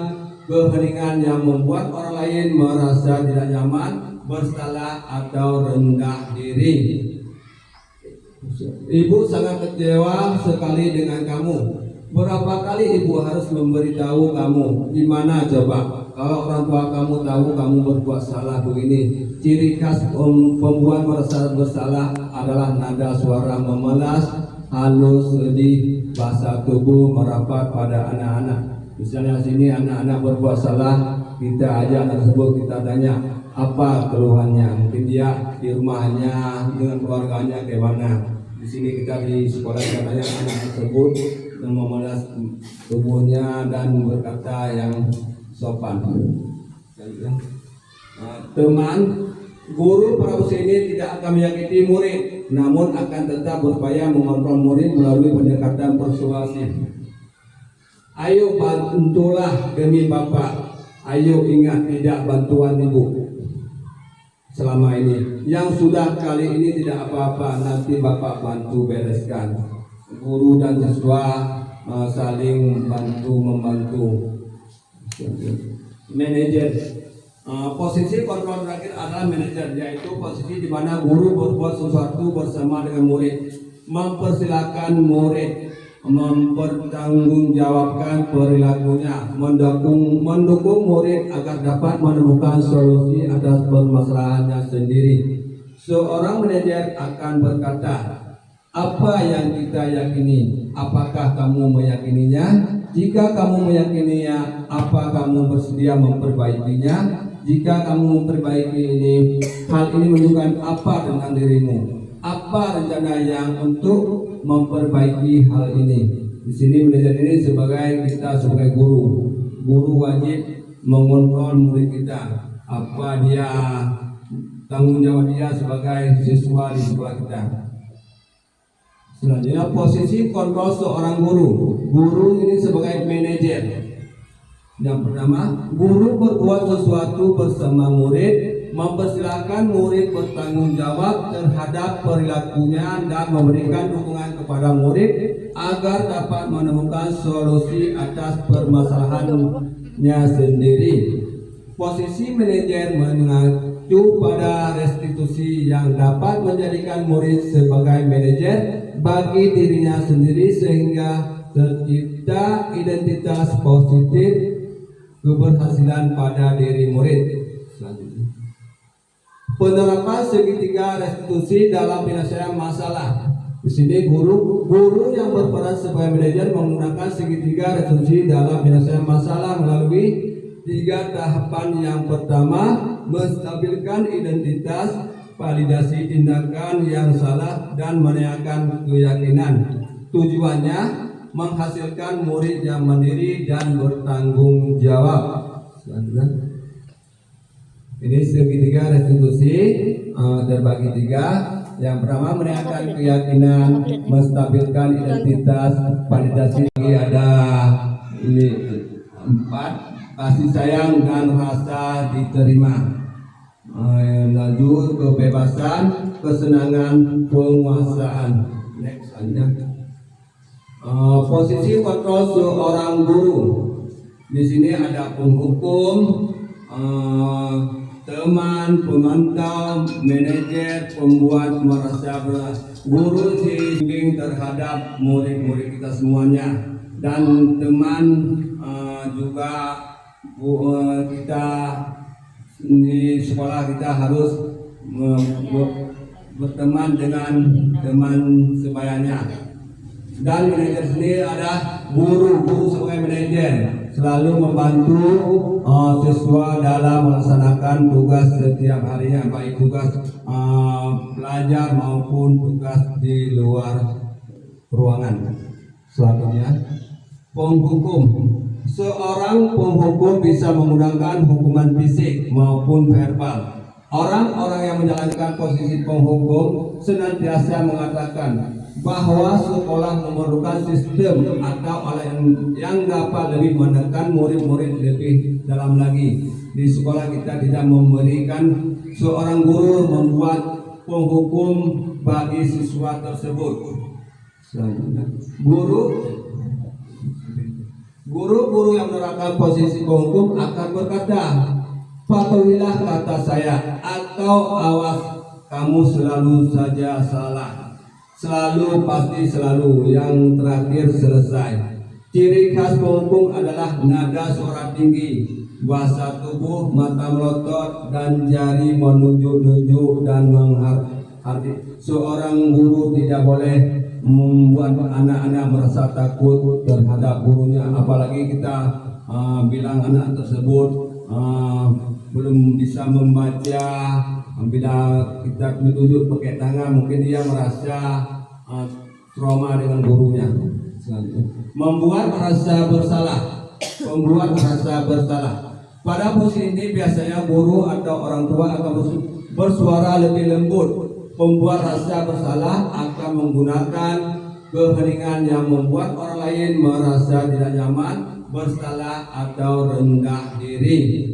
keheningan yang membuat orang lain merasa tidak nyaman, bersalah atau rendah diri. Ibu sangat kecewa sekali dengan kamu. Berapa kali ibu harus memberitahu kamu? Gimana coba? Kalau orang tua kamu tahu kamu berbuat salah begini. Ciri khas pembuat merasa bersalah adalah nada suara memelas, halus, sedih, bahasa tubuh merapat pada anak-anak. Misalnya sini anak-anak berbuat salah, kita ajak anak tersebut, kita tanya apa keluhannya. Mungkin dia di rumahnya dengan keluarganya bagaimana. Di sini kita di sekolah katanya anak tersebut memelas tubuhnya dan berkata yang sopan. Teman, guru pada usia ini tidak akan menyakiti murid, namun akan tetap berupaya mengontrol murid melalui pendekatan persuasif. Ayo bantulah demi Bapak. Ayo ingat tidak bantuan ibu selama ini. Yang sudah kali ini tidak apa-apa, nanti Bapak bantu bereskan. Guru dan siswa saling bantu-membantu. Manajer, posisi kontrol terakhir adalah manajer, yaitu posisi di mana guru berbuat sesuatu bersama dengan murid, mempersilahkan murid, mempertanggungjawabkan perilakunya, mendukung murid agar dapat menemukan solusi atas permasalahannya sendiri. Seorang manajer akan berkata, apa yang kita yakini, apakah kamu meyakininya? Jika kamu meyakininya, apa kamu bersedia memperbaikinya? Jika kamu memperbaiki ini, hal ini menunjukkan apa tentang dirimu? Apa rencana yang untuk memperbaiki hal ini? Di sini manajer ini kita sebagai guru. Guru wajib mengontrol murid kita. Apa dia tanggung jawab dia sebagai siswa di sekolah kita. Selanjutnya posisi kontrol seorang guru. Guru ini sebagai manajer. Yang pertama, guru berbuat sesuatu bersama murid, mempersilahkan murid bertanggung jawab terhadap perilakunya dan memberikan dukungan kepada murid agar dapat menemukan solusi atas permasalahannya sendiri. Posisi manajer mengacu pada restitusi yang dapat menjadikan murid sebagai manajer bagi dirinya sendiri sehingga tercipta identitas positif keberhasilan pada diri murid. Selanjutnya, penerapan segitiga restitusi dalam penyelesaian masalah. Di sini guru yang berperan sebagai manajer menggunakan segitiga restitusi dalam penyelesaian masalah melalui 3 tahapan. Yang pertama, menstabilkan identitas, validasi tindakan yang salah, dan menanyakan keyakinan. Tujuannya menghasilkan murid yang mandiri dan bertanggung jawab. Selanjutnya, ini segitiga restitusi terbagi 3. Yang pertama, menanyakan keyakinan, menstabilkan identitas, validasi. Ada ini 4, kasih sayang dan rasa diterima. Lanjut, kebebasan, kesenangan, penguasaan. Next, posisi kontrol seorang guru. Di sini ada penghukum, teman, pemantau, manajer, pembuat merasa berat. Guru bimbing terhadap murid-murid kita semuanya, dan teman juga kita di sekolah kita harus berteman dengan teman sebayanya. Dan manajer sendiri ada guru sebagai manajer selalu membantu siswa dalam melaksanakan tugas setiap harinya, baik tugas belajar maupun tugas di luar ruangan. Selanjutnya, penghukum. Seorang penghukum bisa menggunakan hukuman fisik maupun verbal. Orang-orang yang menjalankan posisi penghukum senantiasa mengatakan bahwa sekolah memerlukan sistem atau alat yang dapat lebih menekan murid-murid lebih dalam lagi. Di sekolah kita tidak memberikan seorang guru membuat penghukum bagi siswa tersebut. Selanjutnya, guru yang menerapkan posisi penghukum akan berkata, patuhilah kata saya, atau awas kamu selalu saja salah. Selalu, pasti selalu, yang terakhir selesai. Ciri khas penghukum adalah nada suara tinggi, bahasa tubuh, mata melotot, dan jari menunjuk-nunjuk dan menghati. Seorang guru tidak boleh membuat anak-anak merasa takut terhadap gurunya, apalagi kita bilang anak tersebut belum bisa membaca. Bila kita tunjuk pakai tangan, mungkin dia merasa trauma dengan gurunya. Membuat merasa bersalah. Pada posisi ini biasanya guru atau orang tua akan bersuara lebih lembut. Membuat rasa bersalah akan menggunakan keheningan yang membuat orang lain merasa tidak nyaman, bersalah atau rendah diri.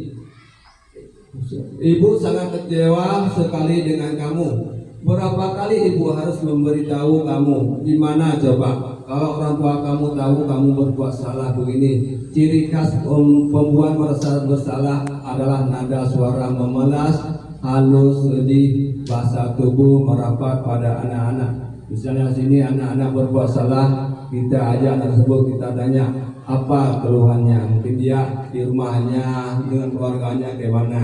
Ibu sangat kecewa sekali dengan kamu. Berapa kali ibu harus memberitahu kamu? Gimana coba kalau orang tua kamu tahu kamu berbuat salah begini? Ciri khas pembuat merasa bersalah adalah nada suara memelas, halus, sedih, bahasa tubuh merapat pada anak-anak. Misalnya sini anak-anak berbuat salah, kita ajak anak tersebut, kita tanya apa keluhannya. Mungkin dia di rumahnya dengan keluarganya bagaimana.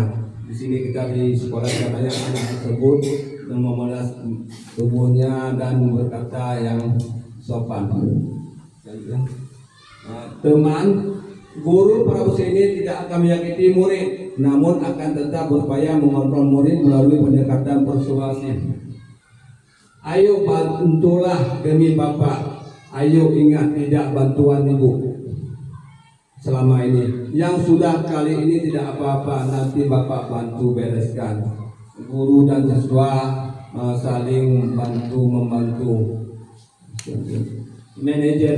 Di sini kita di sekolah katanya anak tersebut yang memelas tubuhnya dan berkata yang sopan. Teman, guru pada usia ini tidak akan menyakiti murid, namun akan tetap berupaya mengontrol murid melalui pendekatan persuasif. Ayo bantulah demi Bapak. Ayo ingat tidak bantuan ibu. Selama ini yang sudah kali ini tidak apa-apa, nanti Bapak bantu bereskan. Guru dan siswa saling bantu-membantu. Manajer,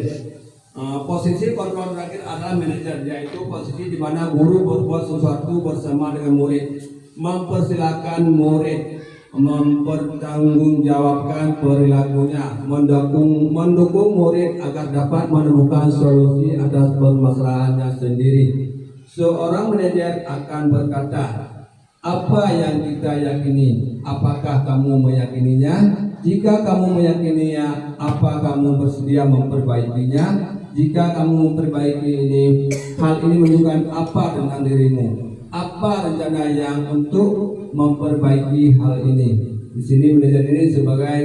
posisi kontrol terakhir adalah manajer, yaitu posisi di mana guru berbuat sesuatu bersama dengan murid, mempersilahkan murid mempertanggungjawabkan perilakunya, mendukung murid agar dapat menemukan solusi atas permasalahannya sendiri. Seorang manajer akan berkata, apa yang kita yakini, apakah kamu meyakininya? Jika kamu meyakininya, apa kamu bersedia memperbaikinya? Jika kamu memperbaiki ini, hal ini menunjukkan apa tentang dirimu? Apa rencana yang untuk memperbaiki hal ini? Di sini manajer ini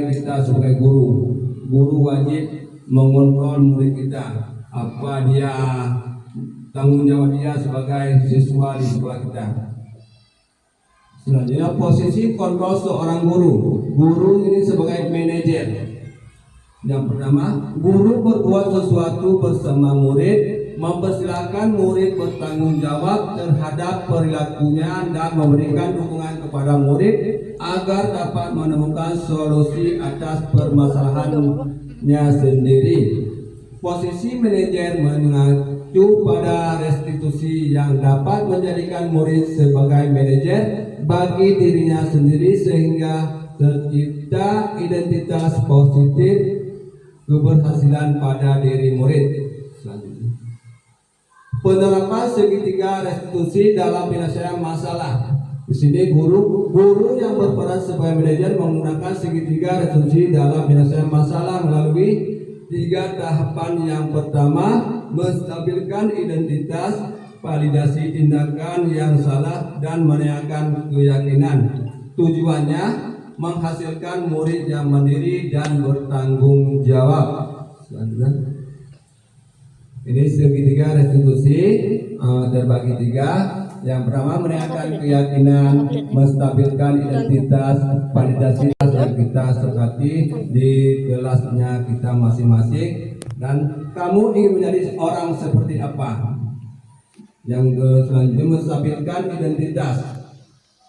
kita sebagai guru wajib mengontrol murid kita. Apa dia tanggung jawab dia sebagai siswa di sekolah kita. Selanjutnya posisi kontrol seorang guru. Guru ini sebagai manajer. Yang pertama, guru berbuat sesuatu bersama murid, mempersilahkan murid bertanggung jawab terhadap perilakunya dan memberikan dukungan kepada murid agar dapat menemukan solusi atas permasalahannya sendiri. Posisi manajer mengacu pada restitusi yang dapat menjadikan murid sebagai manajer bagi dirinya sendiri sehingga tercipta identitas positif keberhasilan pada diri murid. Selanjutnya, penerapan segitiga restitusi dalam penyelesaian masalah. Di sini guru yang berperan sebagai manajer menggunakan segitiga restitusi dalam penyelesaian masalah melalui 3 tahapan. Yang pertama, menstabilkan identitas, validasi tindakan yang salah dan menanyakan keyakinan. Tujuannya menghasilkan murid yang mandiri dan bertanggung jawab. Selanjutnya, ini segitiga restitusi terbagi tiga. Yang pertama, menaikkan keyakinan, menstabilkan identitas, validasi yang kita sepakati di kelasnya kita masing-masing. Dan kamu ingin menjadi orang seperti apa? Yang selanjutnya, menstabilkan identitas.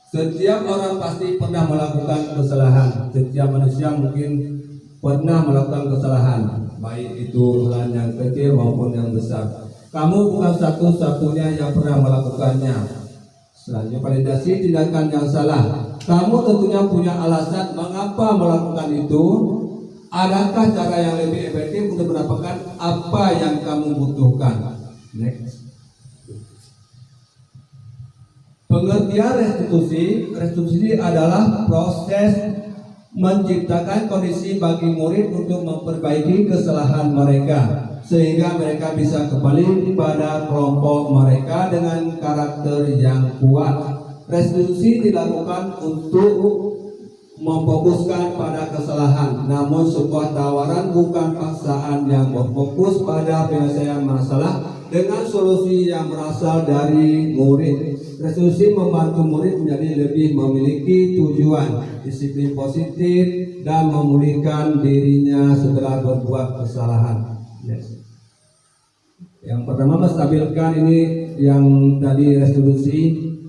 Setiap orang pasti pernah melakukan kesalahan. Setiap manusia mungkin pernah melakukan kesalahan, baik itu kesalahan yang kecil maupun yang besar. Kamu bukan satu-satunya yang pernah melakukannya. Selanjutnya, validasi tindakan yang salah. Kamu tentunya punya alasan mengapa melakukan itu. Adakah cara yang lebih efektif untuk mendapatkan apa yang kamu butuhkan? Next. Pengertian restitusi adalah proses menciptakan kondisi bagi murid untuk memperbaiki kesalahan mereka sehingga mereka bisa kembali pada kelompok mereka dengan karakter yang kuat. Restitusi dilakukan untuk memfokuskan pada kesalahan, namun sebuah tawaran bukan paksaan yang berfokus pada penyelesaian masalah dengan solusi yang berasal dari murid. Restitusi membantu murid menjadi lebih memiliki tujuan, disiplin positif, dan memulihkan dirinya setelah berbuat kesalahan. Yes. Yang pertama, menstabilkan ini yang tadi restitusi,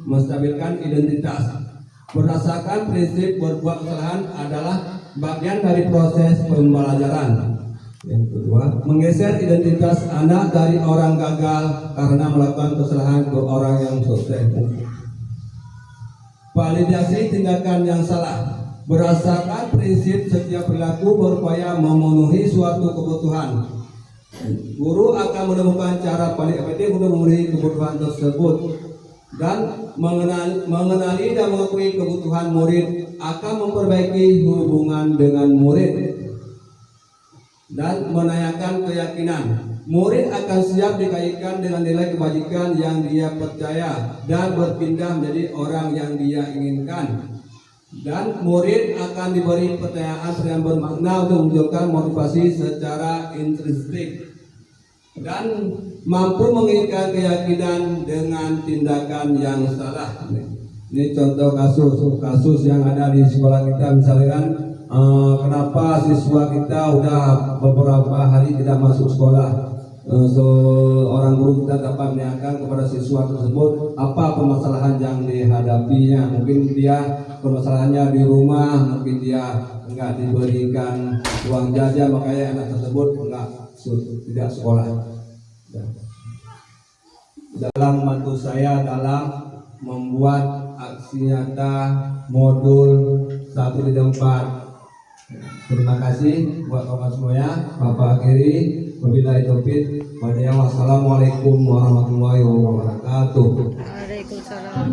menstabilkan identitas. Berdasarkan prinsip berbuat kesalahan adalah bagian dari proses pembelajaran. Yang kedua, menggeser identitas anak dari orang gagal karena melakukan kesalahan ke orang yang sukses. Validasi tindakan yang salah. Berdasarkan prinsip setiap perilaku berupaya memenuhi suatu kebutuhan. Guru akan menemukan cara paling efektif untuk memenuhi kebutuhan tersebut, dan mengenali dan mengakui kebutuhan murid akan memperbaiki hubungan dengan murid dan menanyakan keyakinan. Murid akan siap dikaitkan dengan nilai kebajikan yang dia percaya dan berpindah menjadi orang yang dia inginkan. Dan murid akan diberi pertanyaan yang bermakna untuk menunjukkan motivasi secara intrinsik dan mampu mengikat keyakinan dengan tindakan yang salah. Ini contoh kasus yang ada di sekolah kita. Misalkan kenapa siswa kita udah beberapa hari tidak masuk sekolah. Orang guru kita dapat menanyakan kepada siswa tersebut apa permasalahan yang dihadapinya. Mungkin dia permasalahannya di rumah, mungkin dia enggak diberikan uang jajan, makanya anak tersebut tidak sekolah. Dalam membantu saya dalam membuat aksi nyata modul 1 di 4. Terima kasih buat kawan semuanya. Bapak akhiri, wabillahi taufik. Wassalamualaikum warahmatullahi wabarakatuh. Waalaikumsalam.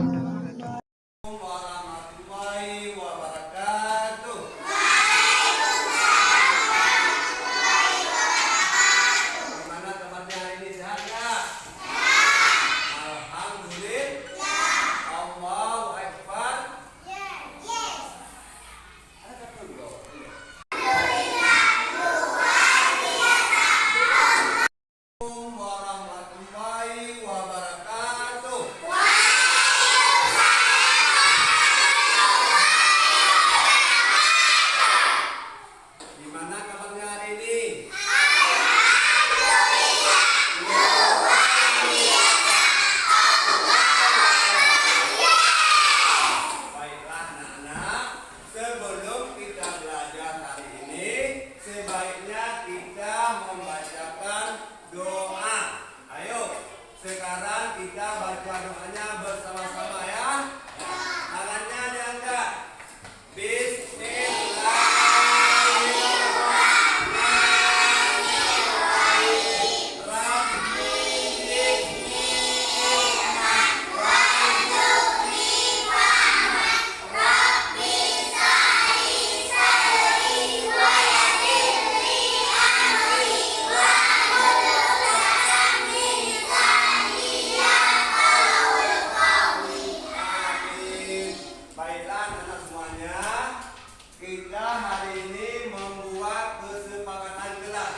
hari ini membuat kesepakatan kelas.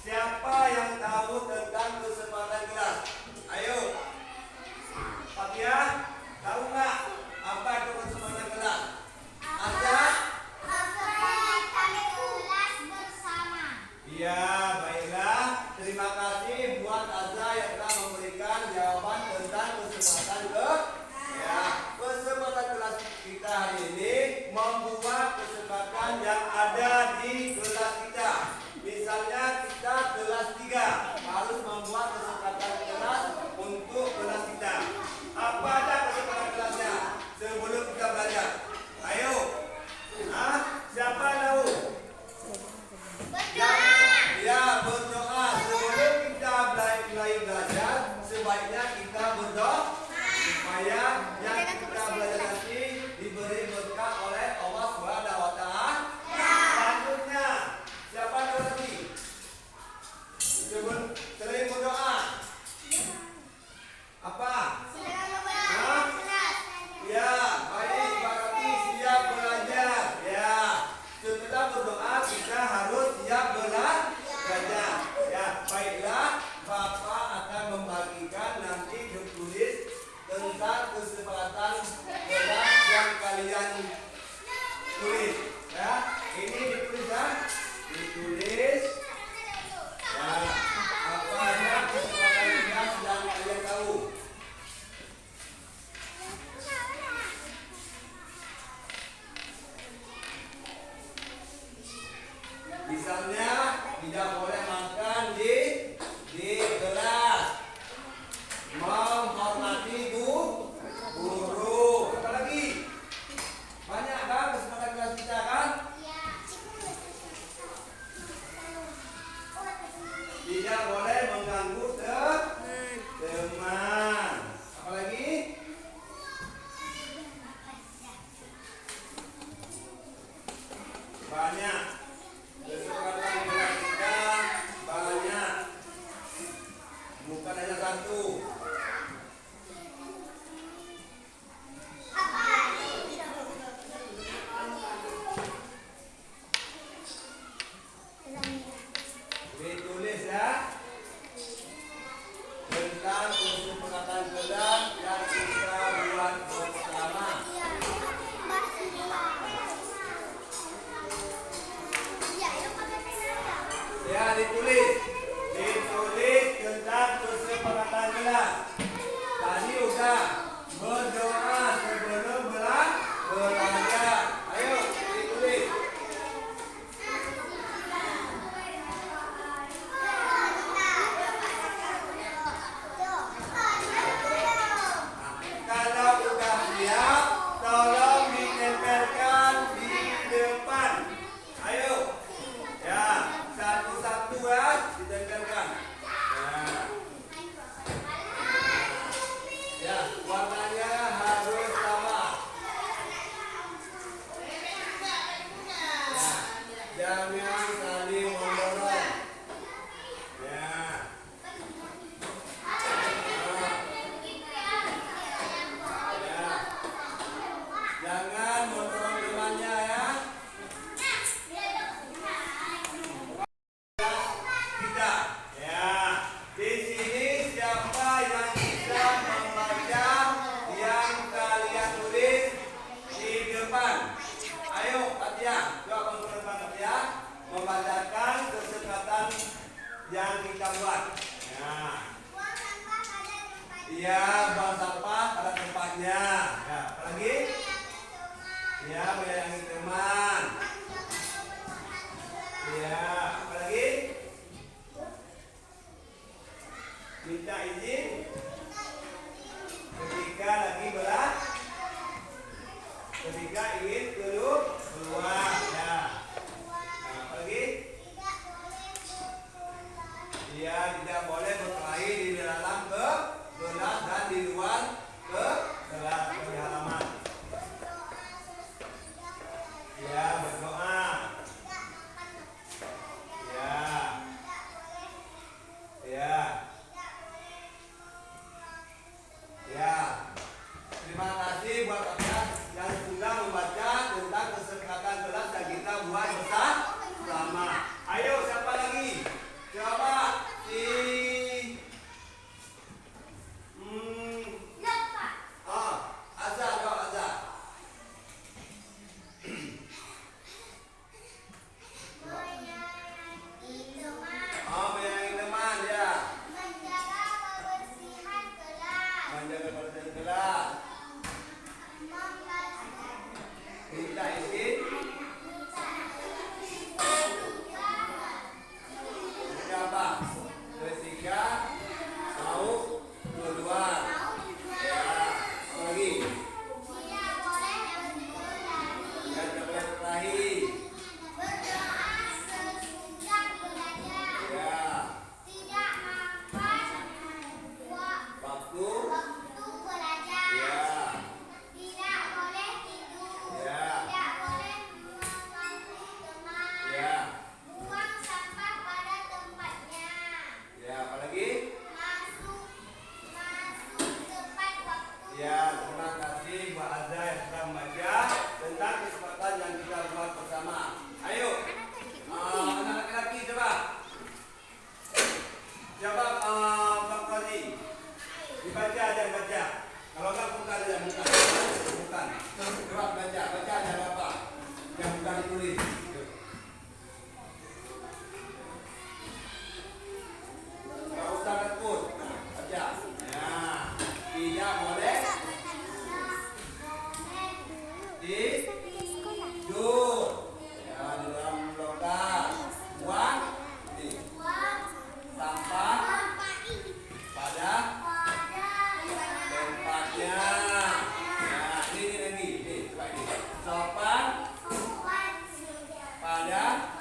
Siapa yang tahu tentang kesepakatan kelas? Ayo. Fatia, tahu nggak apa itu kesepakatan kelas? Ada? Iya, baiklah. Terima kasih buat Azza yang telah memberikan jawaban tentang kesepakatan kelas. Ya, kesepakatan kelas kita hari ini membuat kesepakatan yang ada di kelas kita. Misalnya kita kelas 3 harus membuat kesepakatan kelas untuk kelas kita. Apa ada kesepakatan kelasnya sebelum kita belajar? Ayo. Siapa tahu? Ya, berdoa. Sebelum kita mulai belajar, sebaiknya kita berdoa supaya yang kita belajar nanti diberi berkat oleh Allah Subhanahu wa taala. Selanjutnya, siapa tahu lagi? Sering berdoa. Apa? Ya, baik, berarti siap belajar. Ya, setelah berdoa kita harus siap belajar. Ya, baiklah, Bapak akan membagikan nanti tertulis tentang kesepakatan kelas yang kalian tulis. Ya, ini ditulis ya, ditulis. Ya, apa aja kesepakatan kelas yang kalian tahu? Misalnya tidak boleh makan di kelas, menghormati guru. Apa lagi? Banyak kan kesepakatan kelas kita kan? Tidak boleh mengganggu teman. Apa lagi? Banyak. Kesepakatan kelas kita banyak. Bukan hanya satu. Ditulis ya tentang kesepakatan kelas yang kita buat bersama. Ya, ditulis tentang kesepakatan kelas. Tadi udah berdoa sebelum belajar. Ayo ditulis. Kalau udah siap, tolong ditempelkan di depan. Ayo. Ya, satu-satu ya ditempelkan. Ya, warnanya harus sama. Ya, jangan saling mendorong. Ya. Ya. Jangan mendorong temannya ya. Kita. Ya. Di sini siapa yang bisa membaca yang kalian tulis di depan? Ayo, Fatia, coba kamu ke depan Fatia, membacakan kesepakatan yang kita buat. Ya. Iya, buang sampah pada tempatnya. Ya, apa lagi? Ya, menyayangi teman. Ya, apa lagi? Minta izin ketika lagi ketika ingin keluar. Ya. Nah, apa lagi? Dia tidak boleh berkelahi di dalam kelas dan di luar kelas di halaman. ibadah